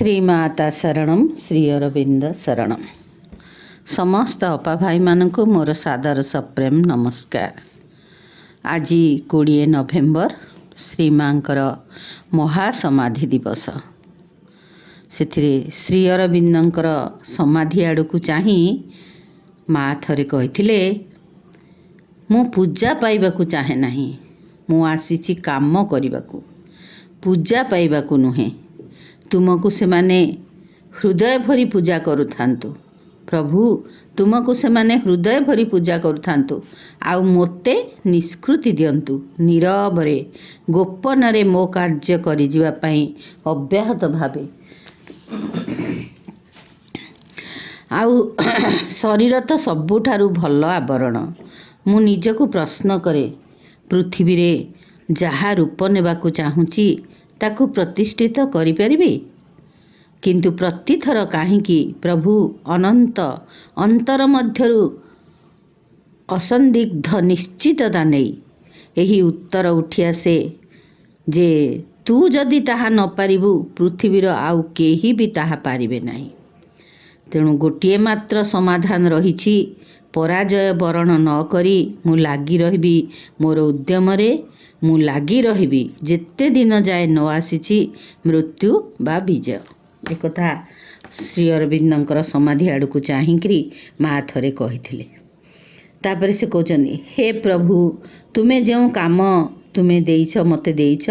श्रीमाता शरणम श्री अरविंद शरणम। समस्त अपा भाई मानक मोर सादर सप्रेम नमस्कार। आज 20 नवेम्बर श्रीमांकर महासमाधि दिवस। से श्री अरविंदर समाधि आड़क चाही माँ थरे कहिथिले, मु पूजा पाइबाकू चाहे नाही, मु आसीची काम करिबाकू, पूजा पाइबाकू नुहे। तुमको से माने हृदय भरी पूजा करुथांतु प्रभु, तुमको से माने हृदय भरी पूजा करुथांतु आउ मोते निष्कृति दियंतु। नीरवरे गोपन मो कार्य करि जिबा पई अव्याहत भावे आउ शरीर तो सबुठारु भल आवरण। मु निजको प्रश्न करे, पृथ्वी रे जहा रूप नेबाकू चाहूची ताकू प्रतिष्ठित करि परिबे, किंतु प्रतिथर काहींकी प्रभु अनंत अंतर मध्यरु असंदिग्ध निश्चितता नहीं यही उत्तर उठी आसे जे तू जदि ताहा न पारिबु, पृथ्वीर आउ केही भी ताहा पारिबे नाही। तेणु गोटिए मात्र समाधान रहिछि, पराजय वरण न करी मु लागी रहिबी मोर उद्यम रे। मु लागी रहिबी जेते दिन जाए न आसीछि मृत्यु बा विजय। एक कथा श्री अरविंदर समाधि आड़क चाहिकी माँ थरे कही। तापर से कहते, हे प्रभु, तुम्हें जो काम तुम्हें देइछ मते देइछ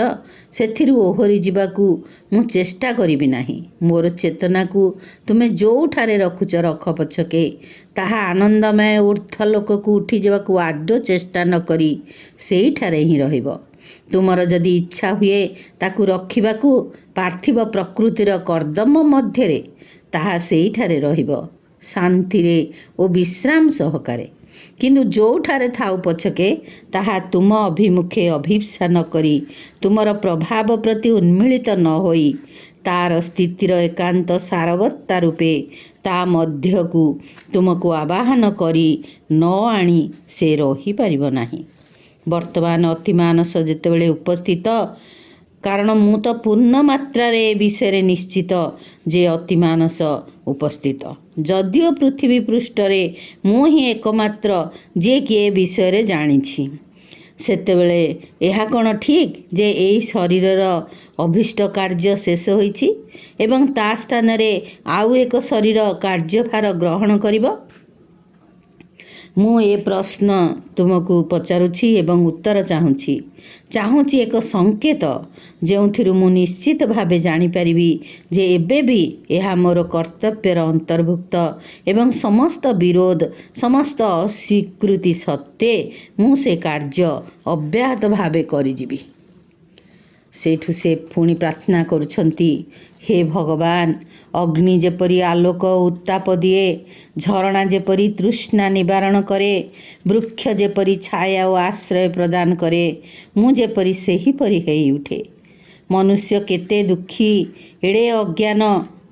सेथिरु ओहरी जिबाकू मु चेष्टा करिबि नाही। मोर चेतना को तुम्हें जोठारे रखुच रख पछके ताहा आनंदमय ऊर्ध्वलोक को उठी जावाकू आदौ चेष्टा न करी सेइठारे ही रहिब। तुमर जदि इच्छा हुए ताकू रखिबाकू पार्थिव प्रकृतिर कर्दम मध्यरे ताहा सेइठारे रहिब शांति रे ओ विश्राम सहकारे। किंतु जोठारे थाउ पछके ताहा तुम अभिमुखे अभिप्सा न करी तुमर प्रभाव प्रति उन्मिलित न होई तार स्थितिर एकांत सारवत्ता रूपे ता मध्यकू तुमको आवाहन करी न आनी से रही पारिब नाही। वर्तमान अतिमानस जेतेबेले उपस्थित, कारण मु तो पूर्ण मात्रा रे विषय निश्चित जे अतिमानस उपस्थित, जदिओ पृथ्वी पृष्ठ रे मु ही एकमात्र जे कि ए विषय रे जानिछि। सेतेबेले एहा कोन ठीक जे एई शरीरर अभिष्ट कार्य शेष होइछि एवं ता स्थान रे आउ एक शरीर कार्यभार ग्रहण करिबो? मु ए प्रश्न तुमको पचारुछि एवं उत्तर चाहूँची एक संकेत जेउथिरु मु निश्चित भावे जानी परिबी जे एबे भी एहा मोर कर्तव्यर अंतर्भुक्त एवं समस्त विरोध समस्त अस्वीकृति सत्वे मु से कार्य अव्याहत भावे करिजिबी। सेठु से पुणी प्रार्थना करुछंती, हे भगवान, अग्नि जेपरी आलोक उत्ताप दिए, झरणा जेपरी तृष्णा निवारण करे, वृक्ष जेपरी छाया और आश्रय प्रदान करे, मु जेपरी सेही परी हेई उठे। मनुष्य केते दुखी, एड़े अज्ञान,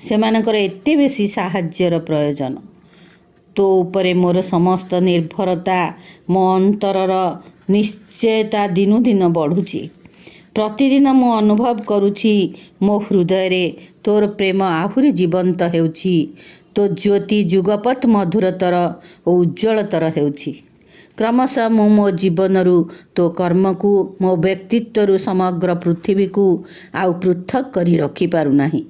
सेमानकर एते बेसी साहाज्यर प्रयोजन। तो उपरे मोर समस्त निर्भरता, मो अंतरर निश्चयता दिनु दिन बढ़ुची। प्रतिदिन मु अनुभव करुछि मो हृदय रे तोर प्रेम आहुरी जीवंत हेउछि, तो ज्योति जुगपथ मधुरतर और उज्ज्वलतर हेउछि। क्रमशः मु मो जीवनरु तो कर्म को मो व्यक्तित्व समग्र पृथ्वी को आउ पृथक करी रखी पारु नाही।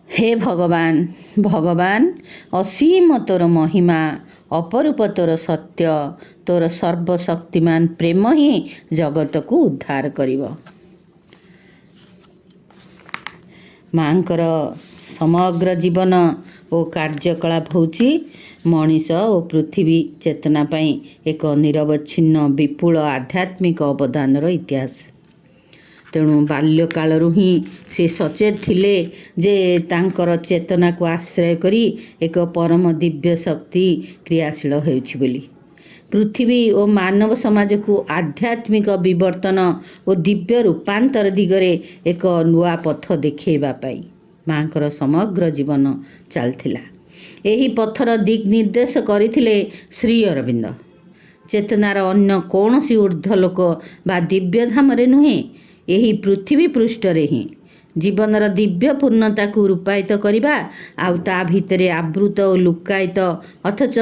हे भगवान, भगवान असीम तोर महिमा, अपरूप तोर सत्य, तोर सर्वशक्तिमान प्रेम ही जगत को उद्धार करिवो। मांकर समग्र जीवन ओ कार्यकलाप होउची मनीष ओ पृथ्वी चेतना पाई एक निरवच्छिन्न विपुल आध्यात्मिक अवदानर इतिहास। तेणु बाल्यकालरू ही से सचेत थिले जे तांकर चेतना को आश्रय करी एक परम दिव्य शक्ति क्रियाशील हेउछि बोली। पृथ्वी और मानव समाज को आध्यात्मिक विवर्तन और दिव्य रूपांतर दिगरे एक नुआ पथ देखैबा पाई मांकर समग्र जीवन चलथिला। एही पथर दिग निर्देश करिथिले श्री अरविंद। चेतनार अन्य कौनसी ऊर्ध्वलोक बा दिव्य धाम रे नुहे, यही पृथ्वी पृष्ठ रे ही ଜୀବନର ଦିବ୍ୟ ପୂର୍ଣ୍ଣତାକୁ ରୂପାୟିତ କରିବା ଆଉ ତା ଭିତରେ ଆବୃତ ଓ ଲୁକାୟିତ ଅଥଚ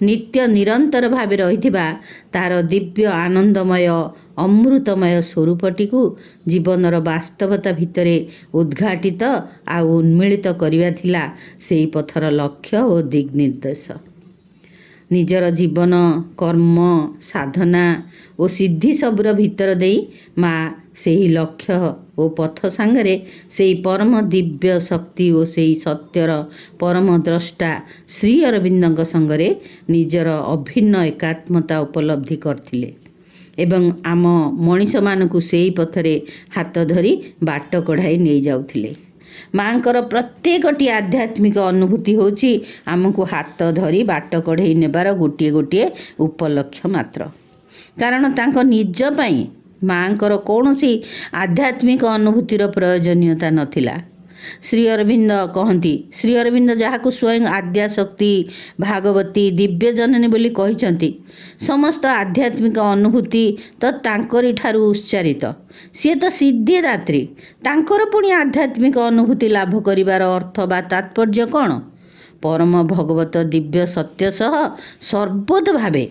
ନିତ୍ୟ ନିରନ୍ତର ଭାବେ ରହିଥିବା ତାର ଦିବ୍ୟ ଆନନ୍ଦମୟ ଅମୃତମୟ ସ୍ୱରୂପଟିକୁ ଜୀବନର ବାସ୍ତବତା ଭିତରେ ଉଦ୍ଘାଟିତ ଆଉ ଉନ୍ମିଳିତ କରିବା ଥିଲା ସେହି ପଥର ଲକ୍ଷ୍ୟ ଓ ଦିକ୍ ନିର୍ଦ୍ଦେଶ। ନିଜର ଜୀବନ କର୍ମ ସାଧନା ଓ ସିଦ୍ଧି ସବୁର ଭିତର ଦେଇ ମା ସେହି ଲକ୍ଷ୍ୟ ଓ ପଥ ସାଙ୍ଗରେ ସେହି ପରମ ଦିବ୍ୟ ଶକ୍ତି ଓ ସେହି ସତ୍ୟର ପରମ ଦ୍ରଷ୍ଟା ଶ୍ରୀ ଅରବିନ୍ଦଙ୍କ ସଙ୍ଗରେ ନିଜର ଅଭିନ୍ନ ଏକାତ୍ମତା ଉପଲବ୍ଧି କରିଥିଲେ ଏବଂ ଆମ ମଣିଷମାନଙ୍କୁ ସେହି ପଥରେ ହାତ ଧରି ବାଟ କଢ଼ାଇ ନେଇଯାଉଥିଲେ। ମାଙ୍କର ପ୍ରତ୍ୟେକଟି ଆଧ୍ୟାତ୍ମିକ ଅନୁଭୂତି ହେଉଛି ଆମକୁ ହାତ ଧରି ବାଟ କଢ଼େଇ ନେବାର ଗୋଟିଏ ଗୋଟିଏ ଉପଲକ୍ଷ୍ୟ ମାତ୍ର। କାରଣ ତାଙ୍କ ନିଜ ପାଇଁ ମାଙ୍କର କୌଣସି ଆଧ୍ୟାତ୍ମିକ ଅନୁଭୂତିର ପ୍ରୟୋଜନୀୟତା ନଥିଲା। ଶ୍ରୀ ଅରବିନ୍ଦ କହନ୍ତି, ଶ୍ରୀ ଅରବିନ୍ଦ ଯାହାକୁ ସ୍ୱୟଂ ଆଦ୍ୟାଶକ୍ତି ଭାଗବତୀ ଦିବ୍ୟ ଜନନୀ ବୋଲି କହିଛନ୍ତି, ସମସ୍ତ ଆଧ୍ୟାତ୍ମିକ ଅନୁଭୂତି ତ ତାଙ୍କରି ଠାରୁ ଉଚ୍ଚାରିତ। ସିଏ ତ ସିଦ୍ଧିଦାତ୍ରୀ। ତାଙ୍କର ପୁଣି ଆଧ୍ୟାତ୍ମିକ ଅନୁଭୂତି ଲାଭ କରିବାର ଅର୍ଥ ବା ତାତ୍ପର୍ଯ୍ୟ କ'ଣ? ପରମ ଭଗବତ ଦିବ୍ୟ ସତ୍ୟ ସହ ସର୍ବୋଧ ଭାବେ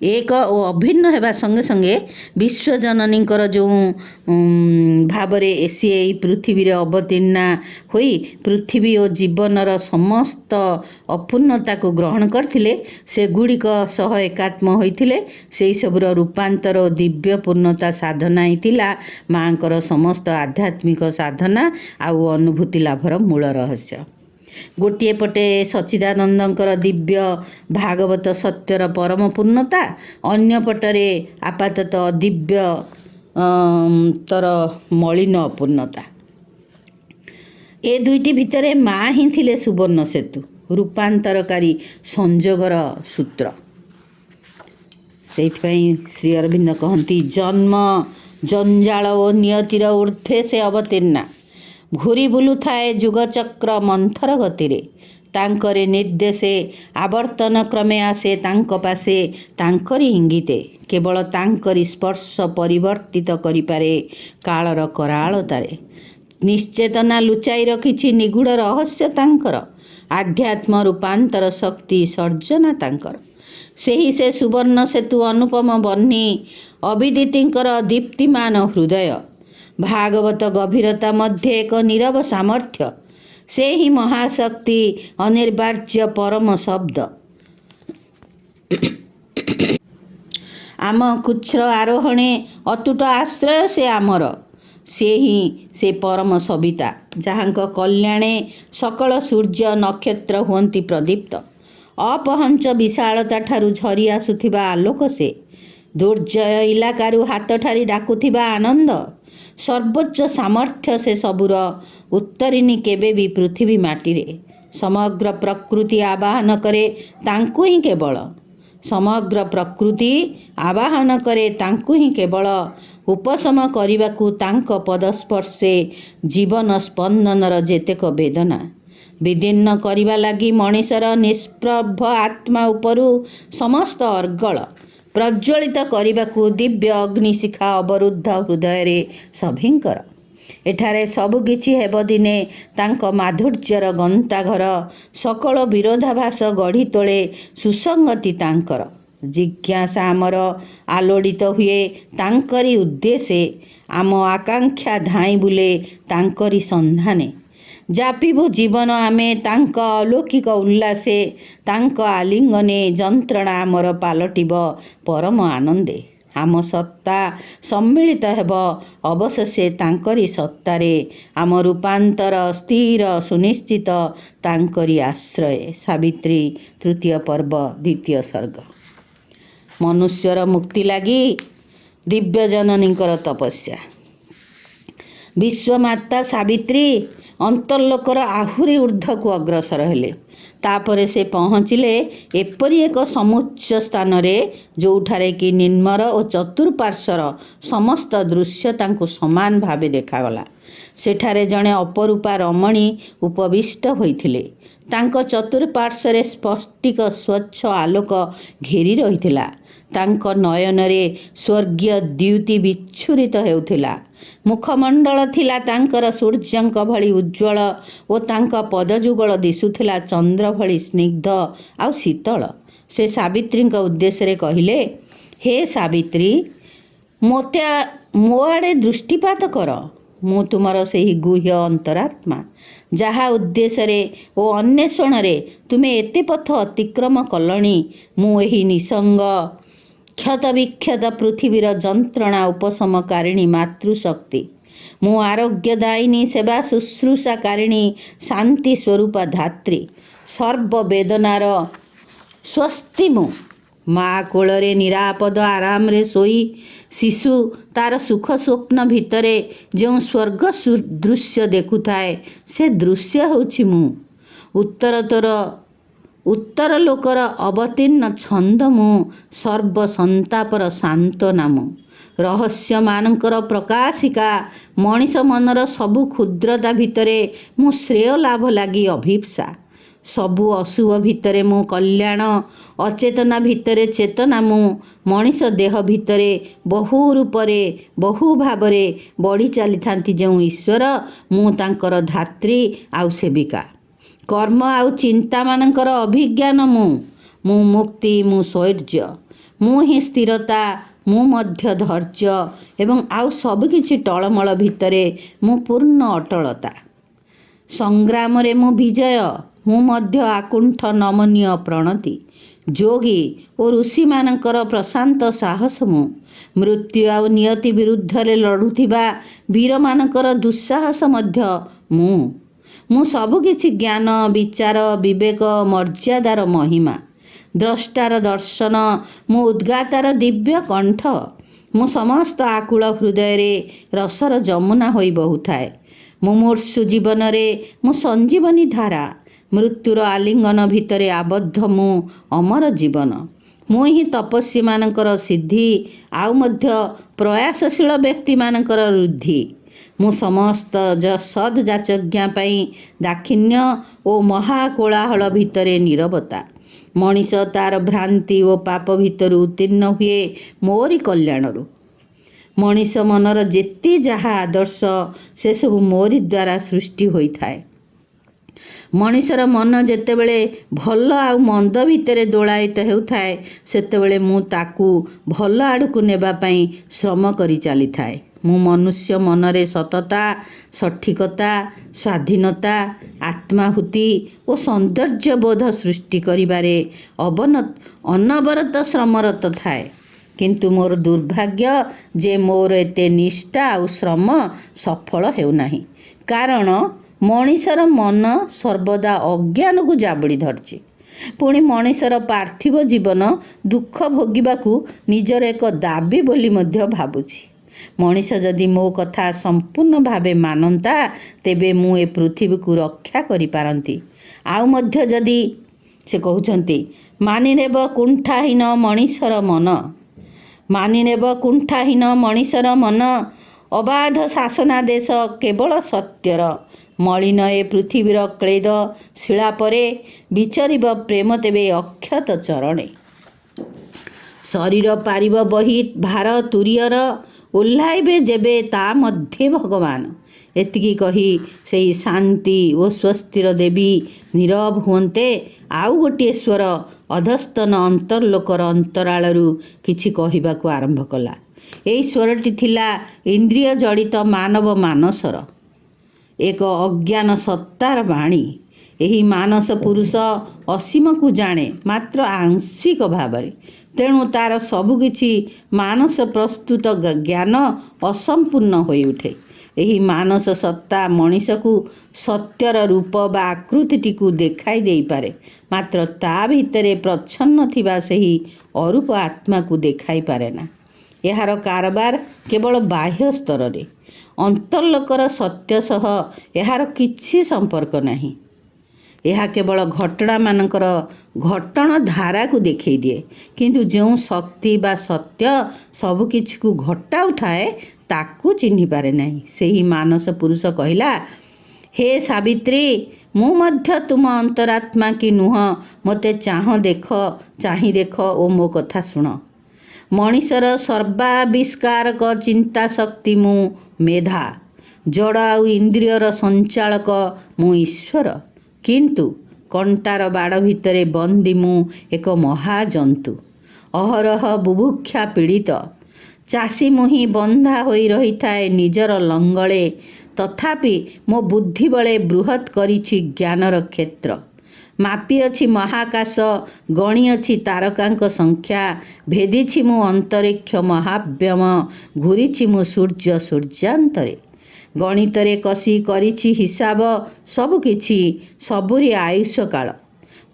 ଏକ ଓ ଅଭିନ୍ନ ହେବା ସଙ୍ଗେ ସଙ୍ଗେ ବିଶ୍ୱଜନନୀଙ୍କର ଯେଉଁ ଭାବରେ ସିଏ ଏହି ପୃଥିବୀରେ ଅବତୀର୍ଣ୍ଣା ହୋଇ ପୃଥିବୀ ଓ ଜୀବନର ସମସ୍ତ ଅପୂର୍ଣ୍ଣତାକୁ ଗ୍ରହଣ କରିଥିଲେ, ସେଗୁଡ଼ିକ ସହ ଏକାତ୍ମ ହୋଇଥିଲେ, ସେହିସବୁର ରୂପାନ୍ତର ଓ ଦିବ୍ୟ ପୂର୍ଣ୍ଣତା ସାଧନା ହିଁ ଥିଲା ମାଙ୍କର ସମସ୍ତ ଆଧ୍ୟାତ୍ମିକ ସାଧନା ଆଉ ଅନୁଭୂତି ଲାଭର ମୂଳ ରହସ୍ୟ। ଗୋଟିଏ ପଟେ ସଚ୍ଚିଦାନନ୍ଦଙ୍କର ଦିବ୍ୟ ଭାଗବତ ସତ୍ୟର ପରମ ପୂର୍ଣ୍ଣତା, ଅନ୍ୟ ପଟରେ ଆପାତତଃ ଦିବ୍ୟ ତର ମଳିନ ଅପୂର୍ଣ୍ଣତା। ଏ ଦୁଇଟି ଭିତରେ ମା ହିଁ ଥିଲେ ସୁବର୍ଣ୍ଣ ସେତୁ, ରୂପାନ୍ତରକାରୀ ସଂଯୋଗର ସୂତ୍ର। ସେଇଥିପାଇଁ ଶ୍ରୀ ଅରବିନ୍ଦ କହନ୍ତି, ଜନ୍ମ ଜଞ୍ଜାଳ ଓ ନିୟତିର ଊର୍ଦ୍ଧ୍ୱେ ସେ ଅବତୀର୍ଣ୍ଣା, ଘୂରି ବୁଲୁଥାଏ ଯୁଗଚକ୍ର ମନ୍ଥର ଗତିରେ, ତାଙ୍କରି ନିର୍ଦ୍ଦେଶେ ଆବର୍ତ୍ତନ କ୍ରମେ ଆସେ ତାଙ୍କ ପାଶେ, ତାଙ୍କରି ଇଙ୍ଗିତେ କେବଳ ତାଙ୍କରି ସ୍ପର୍ଶ ପରିବର୍ତ୍ତିତ କରିପାରେ କାଳର କରାଳତାରେ। ନିଶ୍ଚେତନା ଲୁଚାଇ ରଖିଛି ନିଗୂଢ଼ ରହସ୍ୟ ତାଙ୍କର, ଆଧ୍ୟାତ୍ମ ରୂପାନ୍ତର ଶକ୍ତି ସର୍ଜନା ତାଙ୍କର। ସେହି ସେ ସୁବର୍ଣ୍ଣ ସେତୁ ଅନୁପମ ବହ୍ନି ଅବିଦିତିଙ୍କର ଦୀପ୍ତିମାନ ହୃଦୟ, ଭାଗବତ ଗଭୀରତା ମଧ୍ୟ ଏକ ନୀରବ ସାମର୍ଥ୍ୟ, ସେ ହିଁ ମହାଶକ୍ତି ଅନିର୍ବାର୍ଯ୍ୟ ପରମ ଶବ୍ଦ। ଆମ କୁଚ୍ଛ୍ର ଆରୋହଣେ ଅତୁଟ ଆଶ୍ରୟ ସେ ଆମର, ସେ ହିଁ ସେ ପରମ ସବିତା, ଯାହାଙ୍କ କଲ୍ୟାଣେ ସକଳ ସୂର୍ଯ୍ୟ ନକ୍ଷତ୍ର ହୁଅନ୍ତି ପ୍ରଦୀପ୍ତ। ଅପହଞ୍ଚ ବିଶାଳତା ଠାରୁ ଝରି ଆସୁଥିବା ଆଲୋକ ସେ, ଦୁର୍ଜୟ ଇଲାକାରୁ ହାତଠାରି ଡାକୁଥିବା ଆନନ୍ଦ, ସର୍ବୋଚ୍ଚ ସାମର୍ଥ୍ୟ ସେ ସବୁର ଉତ୍ତରିଣୀ କେବେ ବି ପୃଥିବୀ ମାଟିରେ। ସମଗ୍ର ପ୍ରକୃତି ଆବାହନ କରେ ତାଙ୍କୁ ହିଁ କେବଳ, ସମଗ୍ର ପ୍ରକୃତି ଆବାହନ କରେ ତାଙ୍କୁ ହିଁ କେବଳ, ଉପଶମ କରିବାକୁ ତାଙ୍କ ପଦସ୍ପର୍ଶେ ଜୀବନ ସ୍ପନ୍ଦନର ଯେତେକ ବେଦନା, ବିଦୀର୍ଣ୍ଣ କରିବା ଲାଗି ମଣିଷର ନିଷ୍ପ୍ରଭ ଆତ୍ମା ଉପରୁ ସମସ୍ତ ଅର୍ଗଳ, ପ୍ରଜ୍ୱଳିତ କରିବାକୁ ଦିବ୍ୟ ଅଗ୍ନିଶିଖା ଅବରୁଦ୍ଧ ହୃଦୟରେ ସଭିଙ୍କର। ଏଠାରେ ସବୁକିଛି ହେବ ଦିନେ ତାଙ୍କ ମାଧୁର୍ଯ୍ୟର ଗନ୍ତାଘର, ସକଳ ବିରୋଧାଭାସ ଗଢ଼ି ତୋଳେ ସୁସଙ୍ଗତି ତାଙ୍କର। ଜିଜ୍ଞାସା ଆମର ଆଲୋଡ଼ିତ ହୁଏ ତାଙ୍କରି ଉଦ୍ଦେଶ୍ୟେ, ଆମ ଆକାଂକ୍ଷା ଧାଇଁ ବୁଲେ ତାଙ୍କରି ସନ୍ଧାନେ। ଯାପିବୁ ଜୀବନ ଆମେ ତାଙ୍କ ଅଲୌକିକ ଉଲ୍ଲାସେ, ତାଙ୍କ ଆଲିଙ୍ଗନେ ଯନ୍ତ୍ରଣା ଆମର ପାଲଟିବ ପରମ ଆନନ୍ଦେ। ଆମ ସତ୍ତା ସମ୍ମିଳିତ ହେବ ଅବଶେଷେ ତାଙ୍କରି ସତ୍ତାରେ, ଆମ ରୂପାନ୍ତର ସ୍ଥିର ସୁନିଶ୍ଚିତ ତାଙ୍କରି ଆଶ୍ରୟେ। ସାବିତ୍ରୀ ତୃତୀୟ ପର୍ବ ଦ୍ୱିତୀୟ ସର୍ଗ। ମନୁଷ୍ୟର ମୁକ୍ତି ଲାଗି ଦିବ୍ୟଜନନୀଙ୍କର ତପସ୍ୟା। ବିଶ୍ୱମାତା ସାବିତ୍ରୀ ଅନ୍ତର୍ଲୋକର ଆହୁରି ଊର୍ଦ୍ଧ୍ୱକୁ ଅଗ୍ରସର ହେଲେ। ତାପରେ ସେ ପହଞ୍ଚିଲେ ଏପରି ଏକ ସମୁଚ୍ଚ ସ୍ଥାନରେ, ଯେଉଁଠାରେ କି ନିର୍ମଳ ଓ ଚତୁଃପାର୍ଶ୍ୱର ସମସ୍ତ ଦୃଶ୍ୟ ତାଙ୍କୁ ସମାନ ଭାବେ ଦେଖାଗଲା। ସେଠାରେ ଜଣେ ଅପରୂପା ରମଣୀ ଉପବିଷ୍ଟ ହୋଇଥିଲେ। ତାଙ୍କ ଚତୁଃପାର୍ଶ୍ୱରେ ସ୍ଫଟିକ ସ୍ୱଚ୍ଛ ଆଲୋକ ଘେରି ରହିଥିଲା। ତାଙ୍କ ନୟନରେ ସ୍ୱର୍ଗୀୟ ଦ୍ୟୁତି ବିଚ୍ଛୁରିତ ହେଉଥିଲା। ମୁଖମଣ୍ଡଳ ଥିଲା ତାଙ୍କର ସୂର୍ଯ୍ୟଙ୍କ ଭଳି ଉଜ୍ଜ୍ୱଳ ଓ ତାଙ୍କ ପଦଯୁଗଳ ଦିଶୁଥିଲା ଚନ୍ଦ୍ର ଭଳି ସ୍ନିଗ୍ଧ ଆଉ ଶୀତଳ। ସେ ସାବିତ୍ରୀଙ୍କ ଉଦ୍ଦେଶ୍ୟରେ କହିଲେ, ହେ ସାବିତ୍ରୀ, ମୋ ଆଡ଼େ ଦୃଷ୍ଟିପାତ କର। ମୁଁ ତୁମର ସେହି ଗୁହ୍ୟ ଅନ୍ତରାତ୍ମା, ଯାହା ଉଦ୍ଦେଶ୍ୟରେ ଓ ଅନ୍ୱେଷଣରେ ତୁମେ ଏତେ ପଥ ଅତିକ୍ରମ କଲଣି। ମୁଁ ଏହି ନିଃସଙ୍ଗ କ୍ଷତବିକ୍ଷତ ପୃଥିବୀର ଯନ୍ତ୍ରଣା ଉପଶମକାରିଣୀ ମାତୃଶକ୍ତି। ମୁଁ ଆରୋଗ୍ୟଦାୟିନୀ ସେବା ଶୁଶ୍ରୂଷାକାରିଣୀ ଶାନ୍ତି ସ୍ୱରୂପା ଧାତ୍ରୀ। ସର୍ବବେଦନାର ସ୍ୱସ୍ତି ମୁଁ। ମା କୋଳରେ ନିରାପଦ ଆରାମରେ ଶୋଇ ଶିଶୁ ତାର ସୁଖ ସ୍ୱପ୍ନ ଭିତରେ ଯେଉଁ ସ୍ୱର୍ଗ ଦୃଶ୍ୟ ଦେଖୁଥାଏ, ସେ ଦୃଶ୍ୟ ହେଉଛି ମୁଁ। ଉତ୍ତର ଲୋକର ଅବତୀର୍ଣ୍ଣ ଛନ୍ଦ ମୁଁ। ସର୍ବସନ୍ତାପର ସାନ୍ତ୍ୱନା ମୁଁ। ରହସ୍ୟମାନଙ୍କର ପ୍ରକାଶିକା। ମଣିଷ ମନର ସବୁ କ୍ଷୁଦ୍ରତା ଭିତରେ ମୁଁ ଶ୍ରେୟ ଲାଭ ଲାଗି ଅଭିପ୍ସା। ସବୁ ଅଶୁଭ ଭିତରେ ମୁଁ କଲ୍ୟାଣ। ଅଚେତନା ଭିତରେ ଚେତନା ମୁଁ। ମଣିଷ ଦେହ ଭିତରେ ବହୁ ରୂପରେ ବହୁ ଭାବରେ ବଢ଼ି ଚାଲିଥାନ୍ତି ଯେଉଁ ଈଶ୍ୱର, ମୁଁ ତାଙ୍କର ଧାତ୍ରୀ ଆଉ ସେବିକା। କର୍ମ ଆଉ ଚିନ୍ତାମାନଙ୍କର ଅଭିଜ୍ଞାନ ମୁଁ। ମୁଁ ମୁକ୍ତି, ମୁଁ ଶୌର୍ଯ୍ୟ, ମୁଁ ହିଁ ସ୍ଥିରତା, ମୁଁ ମଧ୍ୟ ଧୈର୍ଯ୍ୟ ଏବଂ ଆଉ ସବୁକିଛି ଟଳମଳ ଭିତରେ ମୁଁ ପୂର୍ଣ୍ଣ ଅଟଳତା। ସଂଗ୍ରାମରେ ମୁଁ ବିଜୟ, ମୁଁ ମଧ୍ୟ ଆକୁଣ୍ଠ ନମନୀୟ ପ୍ରଣତି। ଯୋଗୀ ଓ ଋଷିମାନଙ୍କର ପ୍ରଶାନ୍ତ ସାହସ ମୁଁ। ମୃତ୍ୟୁ ଆଉ ନିୟତି ବିରୁଦ୍ଧରେ ଲଢ଼ୁଥିବା ବୀରମାନଙ୍କର ଦୁଃସାହସ ମଧ୍ୟ ମୁଁ। ମୁଁ ସବୁକିଛି ଜ୍ଞାନ, ବିଚାର, ବିବେକ, ମର୍ଯ୍ୟାଦାର ମହିମା। ଦ୍ରଷ୍ଟାର ଦର୍ଶନ, ମୁଁ ଉଦ୍ଗାତାର ଦିବ୍ୟ କଣ୍ଠ। ମୁଁ ସମସ୍ତ ଆକୁଳ ହୃଦୟରେ ରସର ଯମୁନା ହୋଇ ବହୁଥାଏ। ମୁମୂର୍ଷୁ ଜୀବନରେ ମୁଁ ସଞ୍ଜୀବନୀ ଧାରା। ମୃତ୍ୟୁର ଆଲିଙ୍ଗନ ଭିତରେ ଆବଦ୍ଧ ମୁଁ ଅମର ଜୀବନ। ମୁଁ ହିଁ ତପସ୍ୱୀମାନଙ୍କର ସିଦ୍ଧି ଆଉ ମଧ୍ୟ ପ୍ରୟାସଶୀଳ ବ୍ୟକ୍ତିମାନଙ୍କର ଋଦ୍ଧି। ମୁଁ ସମସ୍ତ ସଦ୍ଯାଚଜ୍ଞା ପାଇଁ ଦାକ୍ଷିଣ୍ୟ ଓ ମହାକୋଳାହଳ ଭିତରେ ନୀରବତା। ମଣିଷ ତାର ଭ୍ରାନ୍ତି ଓ ପାପ ଭିତରୁ ଉତ୍ତୀର୍ଣ୍ଣ ହୁଏ ମୋରି କଲ୍ୟାଣରୁ। ମଣିଷ ମନର ଯେତେ ଯାହା ଆଦର୍ଶ, ସେସବୁ ମୋରି ଦ୍ୱାରା ସୃଷ୍ଟି ହୋଇଥାଏ। ମଣିଷର ମନ ଯେତେବେଳେ ଭଲ ଆଉ ମନ୍ଦ ଭିତରେ ଦୋଳାୟିତ ହେଉଥାଏ, ସେତେବେଳେ ମୁଁ ତାକୁ ଭଲ ଆଡ଼କୁ ନେବା ପାଇଁ ଶ୍ରମ କରି ଚାଲିଥାଏ। ମୁଁ ମନୁଷ୍ୟ ମନରେ ସତତା, ସଠିକତା, ସ୍ୱାଧୀନତା, ଆତ୍ମାହୁତି ଓ ସୌନ୍ଦର୍ଯ୍ୟବୋଧ ସୃଷ୍ଟି କରିବାରେ ଅନବରତ ଶ୍ରମରତ ଥାଏ। କିନ୍ତୁ ମୋର ଦୁର୍ଭାଗ୍ୟ ଯେ ମୋର ଏତେ ନିଷ୍ଠା ଆଉ ଶ୍ରମ ସଫଳ ହେଉନାହିଁ। କାରଣ ମଣିଷର ମନ ସର୍ବଦା ଅଜ୍ଞାନକୁ ଜାବୁଡ଼ି ଧରିଛି। ପୁଣି ମଣିଷର ପାର୍ଥିବ ଜୀବନ ଦୁଃଖ ଭୋଗିବାକୁ ନିଜର ଏକ ଦାବୀ ବୋଲି ମଧ୍ୟ ଭାବୁଛି। ମଣିଷ ଯଦି ମୋ କଥା ସମ୍ପୂର୍ଣ୍ଣ ଭାବେ ମାନନ୍ତା, ତେବେ ମୁଁ ଏ ପୃଥିବୀକୁ ରକ୍ଷା କରିପାରନ୍ତି। ଆଉ ମଧ୍ୟ ଯଦି ସେ କହୁଛନ୍ତି, ମାନିନେବ କୁଣ୍ଠାହୀନ ମଣିଷର ମନ। ମାନିନେବ କୁଣ୍ଠାହୀନ ମଣିଷର ମନ। ଅବାଧ ଶାସନାଦେଶ କେବଳ ସତ୍ୟର। ମଳିନ ଏ ପୃଥିବୀର କ୍ଳେଦ ଶିଳା ପରେ ବିଚରିବ ପ୍ରେମ ତେବେ ଅକ୍ଷତ ଚରଣେ। ଶରୀର ପାରିବ ବହି ଭାର ତୁରୀୟର, ଓହ୍ଲାଇବେ ଯେବେ ତା ମଧ୍ୟେ ଭଗବାନ। ଏତିକି କହି ସେହି ଶାନ୍ତି ଓ ସ୍ୱସ୍ତିର ଦେବୀ ନୀରବ ହୁଅନ୍ତେ, ଆଉ ଗୋଟିଏ ସ୍ୱର ଅଧସ୍ତନ ଅନ୍ତର୍ଲୋକର ଅନ୍ତରାଳରୁ କିଛି କହିବାକୁ ଆରମ୍ଭ କଲା। ଏହି ସ୍ୱରଟି ଥିଲା ଇନ୍ଦ୍ରିୟ ଜଡ଼ିତ ମାନବ ମାନସର ଏକ ଅଜ୍ଞାନ ସତ୍ତାର ବାଣୀ। ଏହି ମାନସ ପୁରୁଷ ଅସୀମକୁ ଜାଣେ ମାତ୍ର ଆଂଶିକ ଭାବରେ। ତେଣୁ ତାର ସବୁକିଛି ମାନସ ପ୍ରସ୍ତୁତ ଜ୍ଞାନ ଅସମ୍ପୂର୍ଣ୍ଣ ହୋଇଉଠେ। ଏହି ମାନସ ସତ୍ତା ମଣିଷକୁ ସତ୍ୟର ରୂପ ବା ଆକୃତିଟିକୁ ଦେଖାଇ ଦେଇପାରେ, ମାତ୍ର ତା ଭିତରେ ପ୍ରଚ୍ଛନ୍ନ ଥିବା ସେହି ଅରୂପ ଆତ୍ମାକୁ ଦେଖାଇ ପାରେନା। ଏହାର କାରବାର କେବଳ ବାହ୍ୟ ସ୍ତରରେ। ଅନ୍ତର୍ଲୋକର ସତ୍ୟ ସହ ଏହାର କିଛି ସମ୍ପର୍କ ନାହିଁ। ଏହା କେବଳ ଘଟଣାମାନଙ୍କର ଘଟଣ ଧାରାକୁ ଦେଖାଇ ଦିଏ। କିନ୍ତୁ ଯେଉଁ ଶକ୍ତି ବା ସତ୍ୟ ସବୁକିଛିକୁ ଘଟାଉଥାଏ, ତାକୁ ଚିହ୍ନିପାରେ ନାହିଁ। ସେହି ମାନସ ପୁରୁଷ କହିଲା, ହେ ସାବିତ୍ରୀ, ମୁଁ ମଧ୍ୟ ତୁମ ଅନ୍ତରାତ୍ମା କି ନୁହଁ, ମୋତେ ଚାହିଁ ଦେଖ ଓ ମୋ କଥା ଶୁଣ। मଣିषर सर्वाविष्कारक चिंता शक्ति मु मेधा जड़ आउ इंद्रियर संचालक मु ईश्वर किंतु कंटार बाड़ भितरे बंदी मु एक महाजंतु अहरह बुभुक्षा पीड़ित चाषी मुही बंधा होई रही थाए निजर लंगले तथापि मो बुद्धि बले बृहत करिछि ज्ञानर क्षेत्र मापी अछि महाकाश गणी अछि तारकांक संख्या भेदिछि मु अंतरिक्ष महाव्यम घूरिछि मु सूर्य सूर्यांतरे गणितरे कसी करिछि हिसाब सबकिछि सबुरी आयुष काल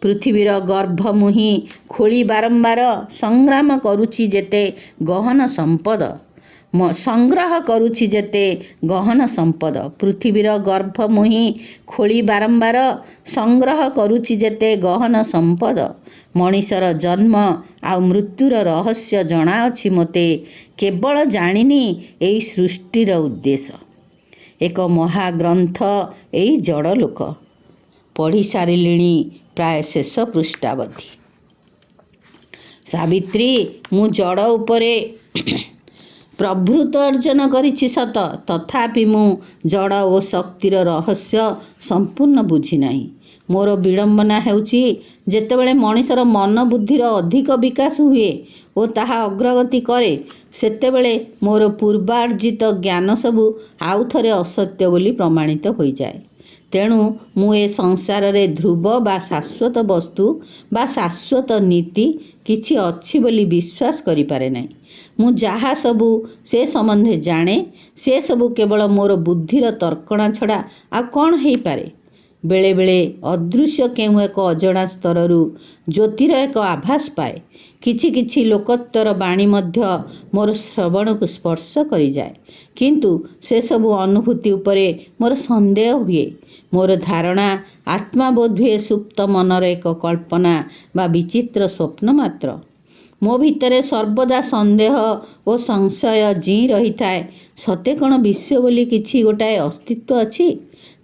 पृथ्वीर गर्भ मुही खोली बारंबार संग्राम करुछि जेते गहन संपद संग्रह करुछि जेते गहन संपद पृथ्वीर गर्भ मुही खोली बारंबार संग्रह करुछि जेते गहन संपद मଣିଷର जन्म आ मृत्युर रहस्य जଣା अछि मोते केवल जानिनी एई सृष्टिर उद्देश्य एक महाग्रंथ एई जड़ लोक पढ़ी सारिलिणी प्राय शेष पृष्ठावधि सावित्री मु जड़ उपरे प्रभृत अर्जन करिछि सत तथापि मु जड़ ओ शक्तिर रहस्य संपूर्ण बुझी नाही मोर विडंबना हेउछि जेतेबेले मଣିଷର मन बुद्धिर अधिक विकास हुए ओ ताहा अग्रगति करे सेतेबेले मोर पूर्वार्जित ज्ञान सबु आउ थरे असत्य बोली प्रमाणित होई जाए तेणु मु ए संसार रे ध्रुव बा शाश्वत वस्तु बा शाश्वत नीति किछि अछि बोली विश्वास करि पारे नाही मु जहा सबु से संबंधे जाने से सबु केवल मोर बुद्धिर तर्कणा छड़ा आ कौन हेई पारे बेले बेले अदृश्य केउ एक अजଣା स्तररू ज्योतिर एक आभास पाए किछि किछि लोकोत्तर बाणी मध्य मोर श्रवण को स्पर्श करि जाए किंतु से सबु अनुभूति उपरे मोर संदेह हुए मोर धारणा आत्मा बोध हुए सुप्त मनर एक कल्पना बा विचित्र स्वप्न मात्र मो भितरे सर्वदा संदेह और संशय जी रही थाए सते कण विश्व बोली किछि गोटाए अस्तित्व अछि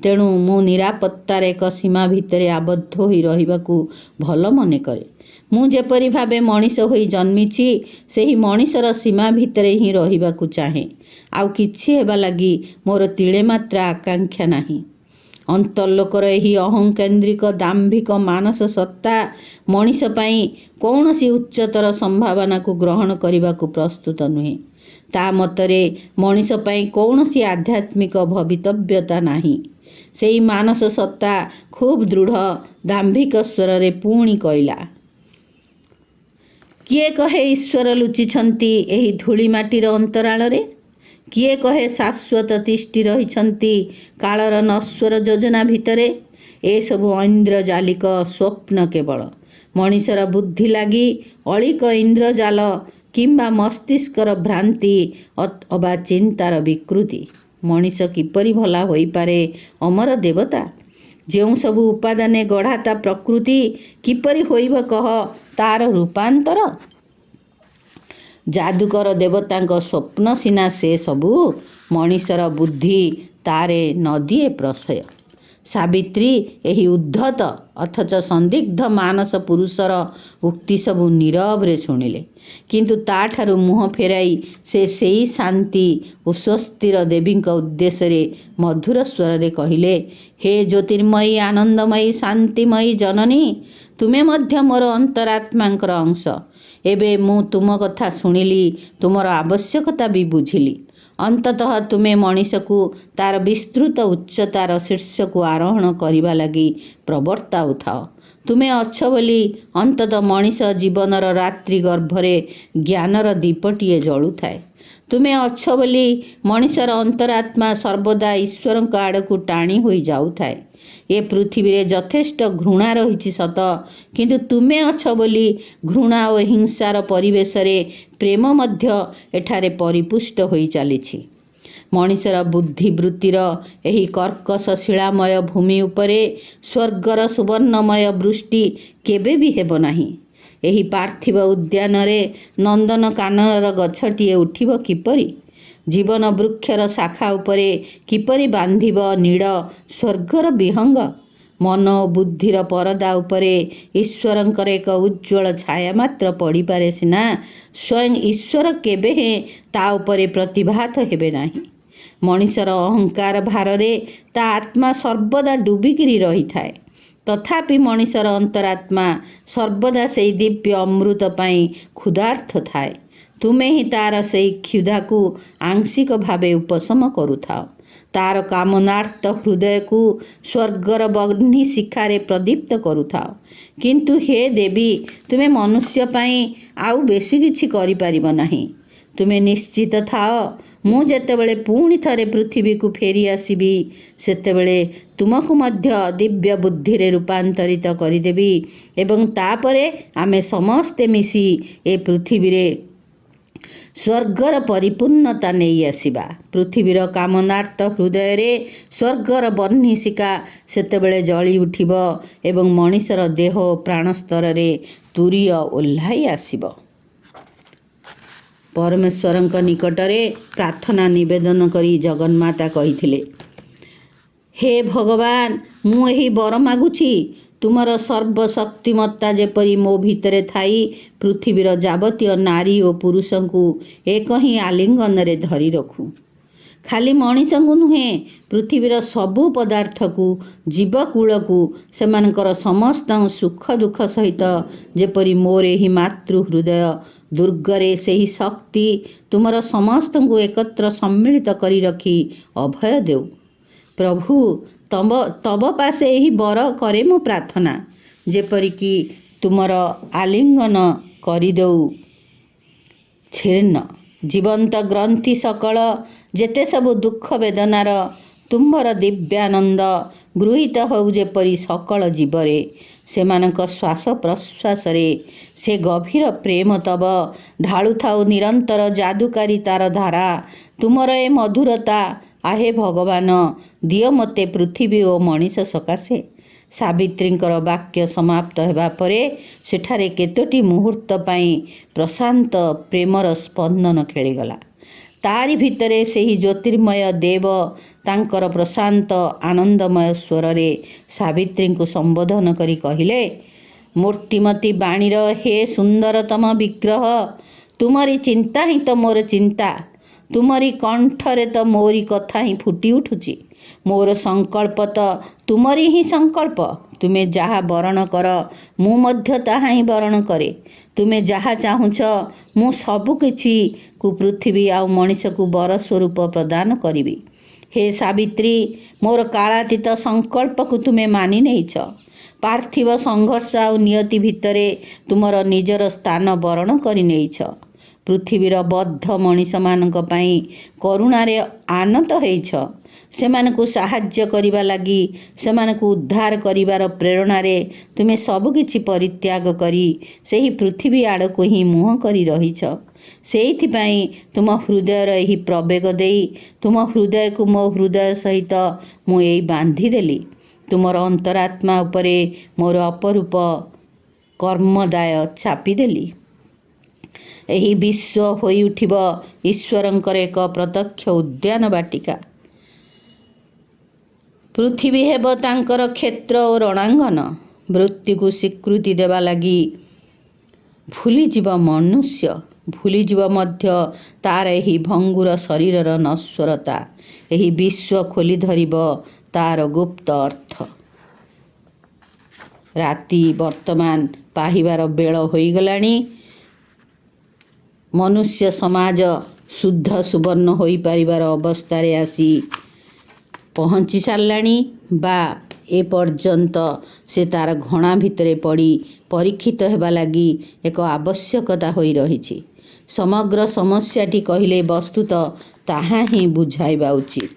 तेणु मु निरापत्तार एक सीमा भितरे आबद्ध होई रहिबाकू भल मने करे मु जेपरि भावे मଣିଷ होई जन्मिछि सेही मଣିଷର सीमा भितरे ही रहिबाकू चाहे आउ किछि हेबा लागि मोर तिळे मात्र आकांक्षा नाही अंतर्लोकर एही अहंकेन्द्रिक दाम्भिक मानस सत्ता मଣିଷ ପାଇଁ कौनसी उच्चतर संभावना को ग्रहण करने प्रस्तुत नुहे ता मतरे मଣିଷ ପାଇଁ कौनसी आध्यात्मिक भवितव्यता नाही सेही मानस सत्ता खूब दृढ़ दाम्भिक स्वर रे पुणी कहला किए कहे ईश्वर लुचिछंती एही धूली माटीर अंतराल रे किए कहे शाश्वत तिष्ठि रहिछंती कालर नश्वर योजना भितरे ए सबु ऐन्द्रजालिक स्वप्न केवल मଣିଷର बुद्धि लगी अलिक इंद्रजाल किंबा मस्तिष्कर भ्रांति अथवा चिंतार विकृति मଣିଷ किपरि भला होई पारे अमर देवता जेउ सबु उपादाने गढ़ाता प्रकृति किपरि होइब कह तार रूपांतर जादूकर देवतांक स्वप्न सिना से सबु मଣିଷର बुद्धि तारे नदिए प्रशय सावित्री एही उद्धत अथच संदिग्ध मानस पुरुषर उक्ति सबु नीरव रे शुणिले किंतु ताठारु मुह फेराई से सेई शांति और स्वस्तिर देवी उद्देश्य रे मधुर स्वर रे कहिले हे ज्योतिर्मयी आनंदमयी शांतिमयी जननी तुमे मध्य मोर अंतरात्मांकर अंश एबे मु तुम कथा शुणिली तुमर आवश्यकता भी बुझिली अंततः तुमे मଣିଷ को तार विस्तृत उच्चतार शीर्ष को आरोहण करिबा लागि प्रवर्त्ताउ थाओ तुमे अच्छ बोली अंततः मଣିଷ जीवनर रात्रि गर्भरे ज्ञानर दीपटिए जळु थाए तुमे अच्छ बोली मଣିଷର अंतरात्मा सर्वदा ईश्वरଙ୍କ आड़कू टाणी होई जाउ थाए ए पृथ्वी रे यथेष्ट घृणा रही सत किंतु तुमे अच्छ बोली घृणा और हिंसार परिवेश रे प्रेम मध्य एठारे परिपुष्ट होई चलीछि मଣିଷର बुद्धिवृत्तिर एही कर्कश शिलामय भूमि उपरे स्वर्गर सुवर्णमय वृष्टि केबे भी हेब नाही एही पार्थिव उद्यान रे नंदन काननर गछटिए उठिब किपरि जीवन वृक्षर शाखा उपरे किपरि बांधिब नीड़ स्वर्गर विहंग मन ଓ ବୁଦ୍ଧିର ପରଦା ଉପରେ ଈଶ୍ୱରଙ୍କର ଏକ ଉଜ୍ଜ୍ୱଳ ଛାୟା ମାତ୍ର ପଡ଼ିପାରେ ସିନା, ସ୍ୱୟଂ ଈଶ୍ୱର କେବେ ହେଁ ତା ଉପରେ ପ୍ରତିଭାତ ହେବେ ନାହିଁ। ମଣିଷର ଅହଙ୍କାର ଭାରରେ ତା ଆତ୍ମା ସର୍ବଦା ଡୁବିକିରି ରହିଥାଏ। ତଥାପି ମଣିଷର ଅନ୍ତରାତ୍ମା ସର୍ବଦା ସେହି ଦିବ୍ୟ ଅମୃତ ପାଇଁ କ୍ଷୁଧାର୍ଥ ଥାଏ। ତୁମେ ହିଁ ତାର ସେହି କ୍ଷୁଧାକୁ ଆଂଶିକ ଭାବେ ଉପଶମ କରୁଥାଅ। ତାର କାମନାର୍ଥ ହୃଦୟକୁ ସ୍ୱର୍ଗର ବହ୍ନି ଶିଖାରେ ପ୍ରଦୀପ୍ତ କରୁଥାଅ। କିନ୍ତୁ ହେ ଦେବୀ, ତୁମେ ମନୁଷ୍ୟ ପାଇଁ ଆଉ ବେଶୀ କିଛି କରିପାରିବ ନାହିଁ। ତୁମେ ନିଶ୍ଚିତ ଥାଅ, ମୁଁ ଯେତେବେଳେ ପୁଣି ଥରେ ପୃଥିବୀକୁ ଫେରି ଆସିବି, ସେତେବେଳେ ତୁମକୁ ମଧ୍ୟ ଦିବ୍ୟ ବୁଦ୍ଧିରେ ରୂପାନ୍ତରିତ କରିଦେବି ଏବଂ ତାପରେ ଆମେ ସମସ୍ତେ ମିଶି ଏ ପୃଥିବୀରେ ସ୍ୱର୍ଗର ପରିପୂର୍ଣ୍ଣତା ନେଇ ଆସିବା। ପୃଥିବୀର କାମନାର୍ଥ ହୃଦୟରେ ସ୍ୱର୍ଗର ବହ୍ନିଶିଖା ସେତେବେଳେ ଜଳି ଉଠିବ ଏବଂ ମଣିଷର ଦେହ ଓ ପ୍ରାଣ ସ୍ତରରେ ତୁରୀୟ ଓହ୍ଲାଇ ଆସିବ। ପରମେଶ୍ୱରଙ୍କ ନିକଟରେ ପ୍ରାର୍ଥନା ନିବେଦନ କରି ଜଗନ୍ମାତା କହିଥିଲେ, ହେ ଭଗବାନ, ମୁଁ ଏହି ବର ମାଗୁଛି, ତୁମର ସର୍ବଶକ୍ତିମତ୍ତା ଯେପରି ମୋ ଭିତରେ ଥାଇ ପୃଥିବୀର ଯାବତୀୟ ନାରୀ ଓ ପୁରୁଷଙ୍କୁ ଏକ ହିଁ ଆଲିଙ୍ଗନରେ ଧରି ରଖୁ। ଖାଲି ମଣିଷଙ୍କୁ ନୁହେଁ, ପୃଥିବୀର ସବୁ ପଦାର୍ଥକୁ, ଜୀବକୁଳକୁ, ସେମାନଙ୍କର ସମସ୍ତ ସୁଖ ଦୁଃଖ ସହିତ ଯେପରି ମୋର ଏହି ମାତୃ ହୃଦୟ ଦୁର୍ଗରେ ସେହି ଶକ୍ତି ତୁମର ସମସ୍ତଙ୍କୁ ଏକତ୍ର ସମ୍ମିଳିତ କରି ରଖି ଅଭୟ ଦେଉ। ପ୍ରଭୁ, ତବ ପାଶେ ଏହି ବର କରେ ମୁଁ ପ୍ରାର୍ଥନା, ଯେପରିକି ତୁମର ଆଲିଙ୍ଗନ କରିଦେଉ ଛିନ୍ନ ଜୀବନ୍ତ ଗ୍ରନ୍ଥି ସକଳ ଯେତେ ସବୁ ଦୁଃଖ ବେଦନାର ତୁମ୍ଭର ଦିବ୍ୟାନନ୍ଦ ଗୃହୀତ ହେଉ ଯେପରି ସକଳ ଜୀବରେ, ସେମାନଙ୍କ ଶ୍ୱାସ ପ୍ରଶ୍ୱାସରେ ସେ ଗଭୀର ପ୍ରେମ ତବ ଢାଳୁଥାଉ ନିରନ୍ତର ଯାଦୁକାରୀ ତାର ଧାରା। ତୁମର ଏ ମଧୁରତା, ଆହେ ଭଗବାନ, ଦିଅ ମୋତେ ପୃଥିବୀ ଓ ମଣିଷ ସକାଶେ। ସାବିତ୍ରୀଙ୍କର ବାକ୍ୟ ସମାପ୍ତ ହେବା ପରେ ସେଠାରେ କେତୋଟି ମୁହୂର୍ତ୍ତ ପାଇଁ ପ୍ରଶାନ୍ତ ପ୍ରେମର ସ୍ପନ୍ଦନ ଖେଳିଗଲା। ତାରି ଭିତରେ ସେହି ଜ୍ୟୋତିର୍ମୟ ଦେବ ତାଙ୍କର ପ୍ରଶାନ୍ତ ଆନନ୍ଦମୟ ସ୍ୱରରେ ସାବିତ୍ରୀଙ୍କୁ ସମ୍ବୋଧନ କରି କହିଲେ, ମୂର୍ତ୍ତିମତୀ ବାଣୀର ହେ ସୁନ୍ଦରତମ ବିଗ୍ରହ, ତୁମରି ଚିନ୍ତା ହିଁ ତ ମୋର ଚିନ୍ତା, ତୁମରି କଣ୍ଠରେ ତ ମୋରି କଥା ହିଁ ଫୁଟି ଉଠୁଛି। ମୋର ସଂକଳ୍ପ ତ ତୁମରି ହିଁ ସଂକଳ୍ପ। ତୁମେ ଯାହା ବରଣ କର, ମୁଁ ମଧ୍ୟ ତାହା ହିଁ ବରଣ କରେ। ତୁମେ ଯାହା ଚାହୁଁଛ, ମୁଁ ସବୁ କିଛିକୁ ପୃଥିବୀ ଆଉ ମଣିଷକୁ ବର ସ୍ୱରୂପ ପ୍ରଦାନ କରିବି। ହେ ସାବିତ୍ରୀ, ମୋର କାଳାତୀତ ସଂକଳ୍ପକୁ ତୁମେ ମାନି ନେଇଛ। ପାର୍ଥିବ ସଂଘର୍ଷ ଆଉ ନିୟତି ଭିତରେ ତୁମର ନିଜର ସ୍ଥାନ ବରଣ କରି ନେଇଛ। ପୃଥିବୀର ବଦ୍ଧ ମଣିଷମାନଙ୍କ ପାଇଁ କରୁଣାରେ ଆନତ ହେଇଛ। ସେମାନଙ୍କୁ ସାହାଯ୍ୟ କରିବା ଲାଗି, ସେମାନଙ୍କୁ ଉଦ୍ଧାର କରିବାର ପ୍ରେରଣାରେ ତୁମେ ସବୁକିଛି ପରିତ୍ୟାଗ କରି ସେହି ପୃଥିବୀ ଆଡ଼କୁ ହିଁ ମୁହଁ କରି ରହିଛ। ସେଇଥିପାଇଁ ତୁମ ହୃଦୟର ଏହି ପ୍ରବେଗ ଦେଇ ତୁମ ହୃଦୟକୁ ମୋ ହୃଦୟ ସହିତ ମୁଁ ଏଇ ବାନ୍ଧିଦେଲି। ତୁମର ଅନ୍ତରାତ୍ମା ଉପରେ ମୋର ଅପରୂପ କର୍ମଦାୟ ଚାପିଦେଲି। ଏହି ବିଶ୍ୱ ହୋଇଉଠିବ ଈଶ୍ୱରଙ୍କର ଏକ ପ୍ରତ୍ୟକ୍ଷ ଉଦ୍ୟାନ ବାଟିକା। ପୃଥିବୀ ହେବ ତାଙ୍କର କ୍ଷେତ୍ର ଓ ରଣାଙ୍ଗନ। ମୃତ୍ୟୁକୁ ସ୍ୱୀକୃତି ଦେବା ଲାଗି ଭୁଲିଯିବ ମନୁଷ୍ୟ, ଭୁଲିଯିବ ମଧ୍ୟ ତାର ଏହି ଭଙ୍ଗୁର ଶରୀରର ନଶ୍ୱରତା। ଏହି ବିଶ୍ୱ ଖୋଲି ଧରିବ ତାର ଗୁପ୍ତ ଅର୍ଥ। ରାତି ବର୍ତ୍ତମାନ ପାହିବାର ବେଳ ହୋଇଗଲାଣି। ମନୁଷ୍ୟ ସମାଜ ଶୁଦ୍ଧ ସୁବର୍ଣ୍ଣ ହୋଇପାରିବାର ଅବସ୍ଥାରେ ଆସି ପହଞ୍ଚି ସାରିଲାଣି, ବା ଏପର୍ଯ୍ୟନ୍ତ ସେ ତାର ଘଣା ଭିତରେ ପଡ଼ି ପରୀକ୍ଷିତ ହେବା ଲାଗି ଏକ ଆବଶ୍ୟକତା ହୋଇ ରହିଛି। ସମଗ୍ର ସମସ୍ୟାଟି କହିଲେ ବସ୍ତୁତଃ ତାହା ହିଁ ବୁଝାଇବା ଉଚିତ।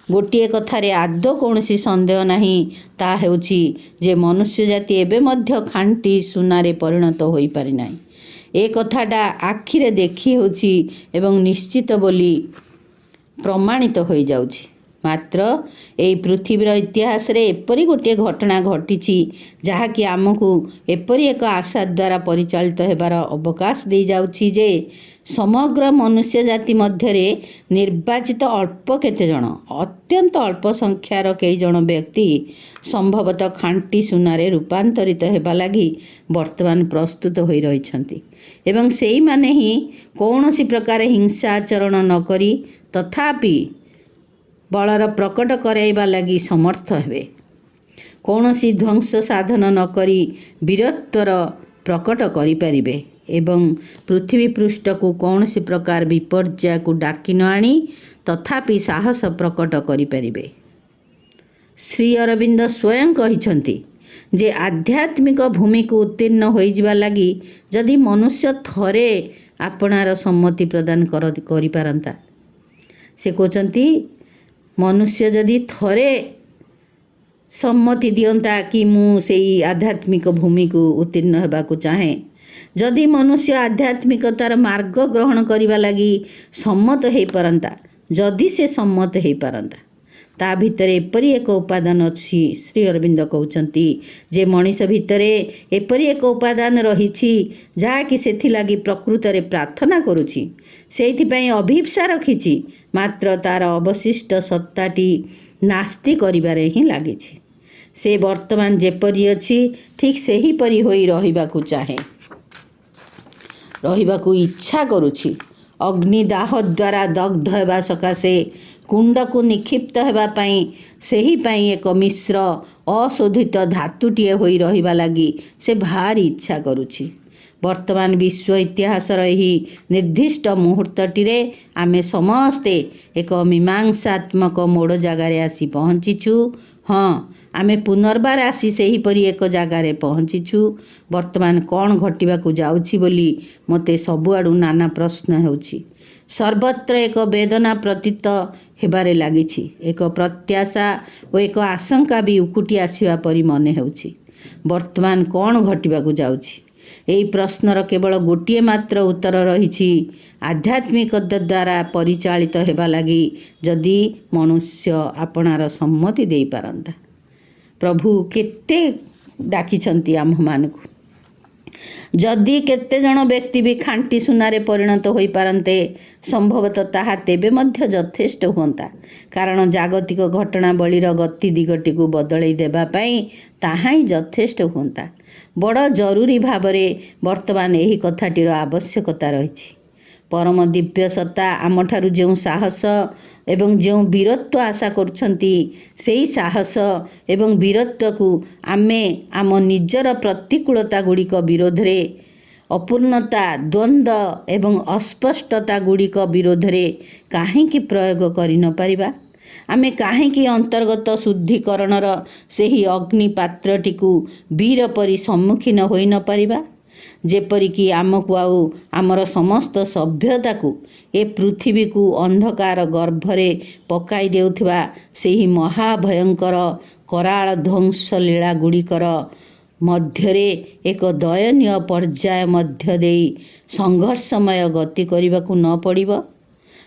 ଗୋଟିଏ କଥାରେ ଆଦୌ କୌଣସି ସନ୍ଦେହ ନାହିଁ, ତାହା ହେଉଛି ଯେ ମନୁଷ୍ୟ ଜାତି ଏବେ ମଧ୍ୟ ଖାଣ୍ଟି ସୁନାରେ ପରିଣତ ହୋଇପାରିନାହିଁ। ଏ କଥାଟା ଆଖିରେ ଦେଖି ହେଉଛି ଏବଂ ନିଶ୍ଚିତ ବୋଲି ପ୍ରମାଣିତ ହୋଇଯାଉଛି। ମାତ୍ର ଏହି ପୃଥିବୀର ଇତିହାସରେ ଏପରି ଗୋଟିଏ ଘଟଣା ଘଟିଛି, ଯାହାକି ଆମକୁ ଏପରି ଏକ ଆଶା ଦ୍ୱାରା ପରିଚାଳିତ ହେବାର ଅବକାଶ ଦେଇଯାଉଛି ଯେ समग्र मनुष्य जाति मध्यरे निर्वाचित अल्प केते जण अत्यंत अल्प संख्यार कई जण व्यक्ति संभवतः खांटी सुनारे रूपांतरित हेबा लागि वर्तमान प्रस्तुत होई रहिछन्ति एवं सेई माने ही कौनसी प्रकार हिंसा आचरण न करी तथापि बलर प्रकट कराइबा लागि समर्थ हेबे, कौनसी ध्वंस साधन न करी वीरत्वर प्रकट करि परिबे एवं पृथ्वी पृष्ठ को कौनसी प्रकार विपर्यय को डाकी न आनी तथापि साहस प्रकट करि परिबे। श्री अरविंद स्वयं कहिछन्ति जे आध्यात्मिक भूमि को उत्तीर्ण होई जिबा लागि जदि मनुष्य थरे आपणार सम्मति प्रदान करि पारंता, से कहते मनुष्य जदि थरे सम्मति दियंता कि मु सेई आध्यात्मिक भूमि को उत्तीर्ण हेबाकु चाहे, जदि मनुष्य आध्यात्मिकतार मार्ग ग्रहण करिबा लागि सम्मत हेई पारंता, जदि से सम्मत हेई पारंता ता भितरे एपरि एक उपादान अछि। श्री अरविंद कहउचंती जे मनीष भितरे एपरि एक उपादान रहिछि जाकि सेथि लागि प्रकृत रे प्रार्थना करूछि, सेथि पई अभिप्सा रखिछि, मात्र तार अवशिष्ट सत्ताटी नास्ति करिबारे ही लागिछि। से वर्तमान जेपरि अछि ठीक सेही परि होई रहिबाकु चाहे, रहिबाकु इच्छा करूछि। अग्निदाह द्वारा दग्ध हेबा सकाशे कुंड को निक्षिप्त हेबा पई सेही पई एक मिश्र अशोधित धातुटीए होई रहिबा लागि से भारी इच्छा करूछि। वर्तमान विश्व इतिहासर एही निर्दिष्ट मुहूर्तटीरे आमे समस्ते एक मीमांसात्मक मोड़ जगार आसी पहुँचीछु। हाँ, आमे पुनर्बार आसी सेही परी एक जगार पहुँचीछु। वर्तमान कौन घटिबाकु जाउछि बोली मते सबुआडू नाना प्रश्न हेउछि। सर्वत्र एक वेदना प्रतीत हेबारे लागिछि, एक प्रत्याशा और एक आशंका भी उकुटी आसिबा परी मने हेउछि। वर्तमान कौन घटिबाकु जाउछि एही प्रश्नर केवल गोटिए मात्र उत्तर रहिछि, आध्यात्मिकता द्वारा परिचालित हेबा लागि जदि मनुष्य आपणार सम्मति देई पारंता। प्रभु केते डाकिछन्ति आम्भ मानकु, जदि केते जण व्यक्ति भी खांटी सुनारे परिणत होई पारंते संभवतः ताहा तेबे मध्य यथेष्ट हुअंता, कारण जागतिक घटनावलीर गति दिगटी को बदलई देबा पई ताहा ही यथेष्ट हुअंता। बड़ जरूरी भावरे वर्तमान एही कथाटीर आवश्यकता रहिछि। परम दिव्य सत्ता आमठारु जेउ साहस एवं जेउ वीरत्व आशा करुछन्ति, सेही साहस एवं वीरत्व को आमे आम निजर प्रतिकूलता गुड़िक विरोध रे, अपूर्णता द्वंद्व एवं अस्पष्टता गुड़िक विरोध रे काहेकि प्रयोग करि न पारिबा? आमे काहेकि अंतर्गत शुद्धिकरणर सेही अग्नि पात्रटी को वीर परी सम्मुखीन होई न पारिबा? जेपरिकी आमको आउ आमर समस्त सभ्यता को ए पृथ्वी को अंधकार गर्भरे पकाई देउथिबा सेही महाभयंकर कराल ध्वंस लीला गुड़िकर मध्यरे एक दयनीय पर्याय मध्य देई संघर्षमय गति करिबाकु न पड़िबो।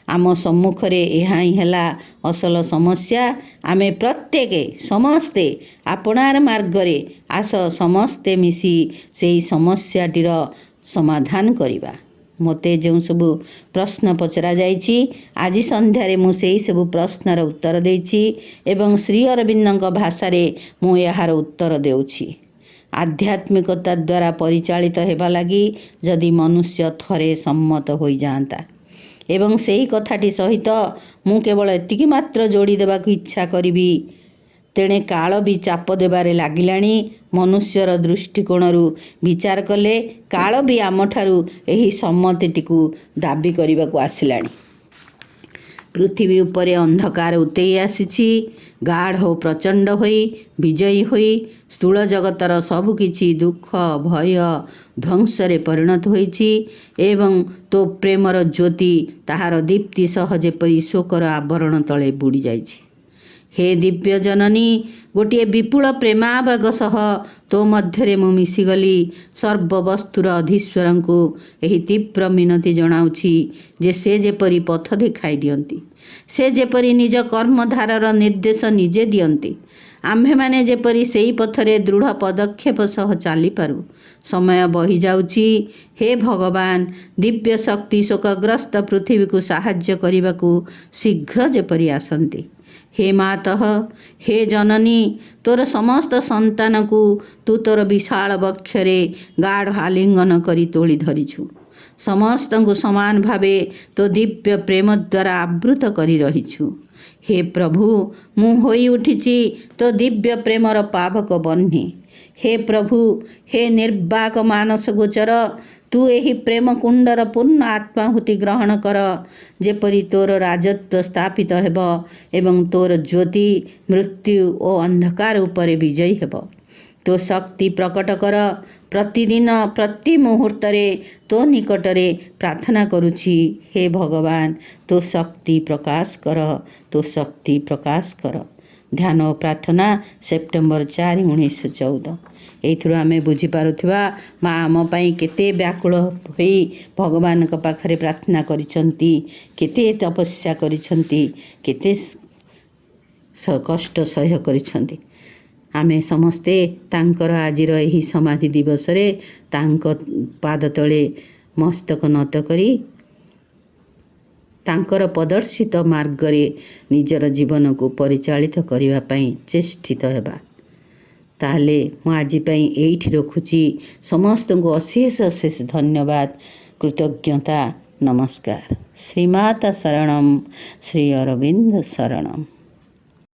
आम सम्मुखरे एहा ही हेला असल समस्या। आमे प्रत्येके समस्ते आपणार मार्गरे आस समस्ते मिसी सेही समस्याटीर समाधान करिबा। मते जो सबु प्रश्न पचरा जाइछि आज संध्यारे मु सेही सबु प्रश्नर उत्तर देइछि एवं श्री अरविंदଙ୍କ भाषारे मु यार उत्तर देउछि। आध्यात्मिकता द्वारा परिचालित हेबा लागि जदि मनुष्य थरे सम्मत होई जांता एवं सेही कथाटी सहित मु केवल एतिकी मात्र जोड़ी देबाकु इच्छा करिबी, तेणे काल भी चाप देबारे लागिलाणी। मनुष्यर दृष्टिकोणरू विचार कले काल भी आमठारू एही सम्मतिटीकु दाबी करिबाकु आसिलाणी। पृथ्वी उपरे अंधकार उतेई आसीछि, गाढ़ और प्रचंड होई विजयी होई स्थूल जगतर सबुकिछि दुख भय ध्वंसरे परिणत होइछि एवं तो प्रेमर ज्योति ताहार दीप्ति सह जेपरि शोकर आवरण तले बुड़ी जाइछि। हे दिव्य जननी, गोटे विपुल प्रेमावेग सह तो मध्यरे मु मिसिगली। सर्ववस्तुर अधीश्वर को एही तीव्र मिनती जनाउछि जे से जेपरि पथ देखाई दियंती, से जेपरि निज कर्मधारर निर्देश निजे दियंती, आम्भे माने जेपरि सेही पथरे दृढ़ पदक्षेप सह चली पारू। समय बही जाउछि। हे भगवान, दिव्य शक्ति शोकग्रस्त पृथ्वी को साहाय्य करने शीघ्र जेपरी आसन्ति। हे मातः, हे जननी, तोर समस्त संतान को तू तोर विशाल वक्षरे गाढ़ आलिंगन करी तोली धरिछु। समस्त को समान भावे तो दिव्य प्रेम द्वारा आवृत करी रहिछु। हे प्रभु, मु होई उठिछि तो दिव्य प्रेमर पावक बन्ही। हे प्रभु, हे निर्वाक मानस गोचर, तू एही प्रेम कुंडर पूर्ण आत्माहुति ग्रहण कर, जेपरी तोर राजत्व स्थापित हेब एवं तोर ज्योति मृत्यु और अंधकार उपरे विजयी हेब। तो शक्ति प्रकट कर। प्रतिदिन प्रति मुहूर्तरे तो निकटरे प्रार्थना करुछि। हे भगवान, तो शक्ति प्रकाश कर, तो शक्ति प्रकाश कर। ध्यान और प्रार्थना सेप्टेम्बर 4, 1914। एइथुरु आमे बुझी पारुथिबा माँ आम पई केते व्याकुल होई भगवान का पाखरे प्रार्थना करिसंती, केते तपस्या करिसंती, केते कष्ट सह्य करिसंती। आमे समस्ते तांकर आजिर एही समाधि दिवस रे तांक पाद तले मस्तक नत करी तांकर प्रदर्शित मार्ग रे निजर जीवन को परिचालित करिवा पई चेष्टित हेबा। ताहले मु आजि पई एइठी रखुची। समस्त को अशेष अशेष धन्यवाद, कृतज्ञता, नमस्कार। श्रीमाता शरणम, श्री अरविंद शरणम।